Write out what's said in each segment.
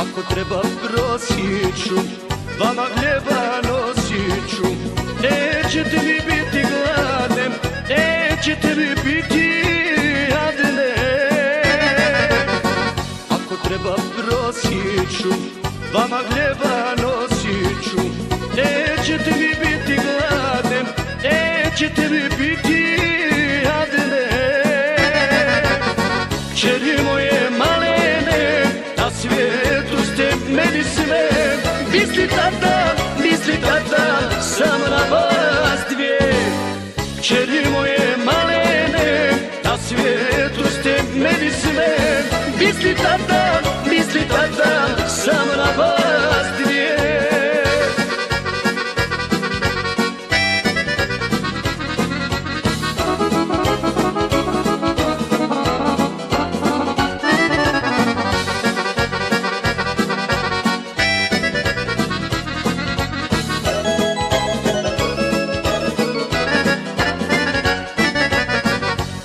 Ako treba prosit ću, vama hljeba nosit ću. Nećete mi biti gladne, nećete mi biti jadne. Ako treba prosit ću, vama hljeba nosit ću. Nećete mi biti gladne, nećete mi biti jadne. Kćeri moje malene, na svijetu ste meni sve. Misli tata, samo na vas dvije. Kćeri moje malene, na svijetu ste meni sve. Misli tata, samo na vas dvije.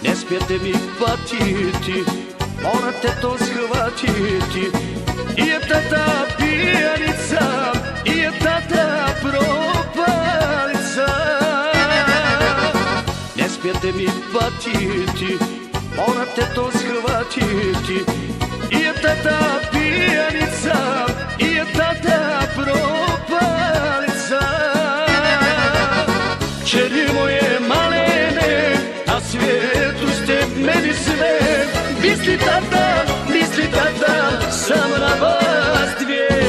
Ne smijete mi patiti, morate to shvatiti. I je tata pijanica, i je tata propalica. Ne smijete mi patiti, morate to shvatiti. I je tata pijanica, i je tata propalica. Kćeri moje malene, na svijetu ste meni sve. Misli tata, samo na vas dvije.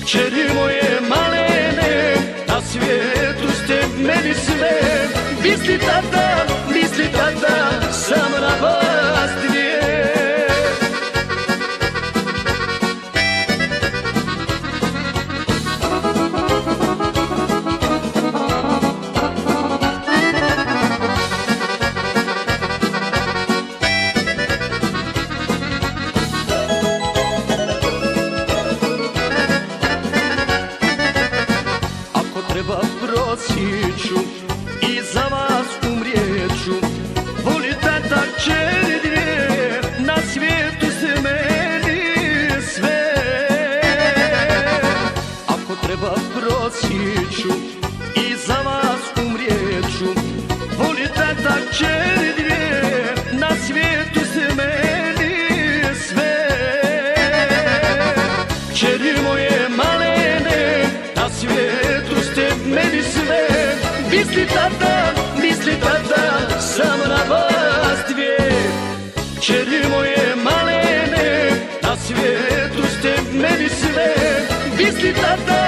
Kćeri moje malene, na svijetu ste meni sve. Misli tata, samo na vas dvije. Treba prosit ću i za vas umrijet ću. Voli tata kćeri dvije, na svijetu ste meni sve. Ako treba prosit ću i za vas umrijet ću. Voli tata kćeri dvije, na svijetu ste meni sve. Kćeri moje malene, na svijetu ste meni sve. Misli tata, samo na vas dvije. Kćeri moje malene, na svijetu ste meni sve. Misli tata,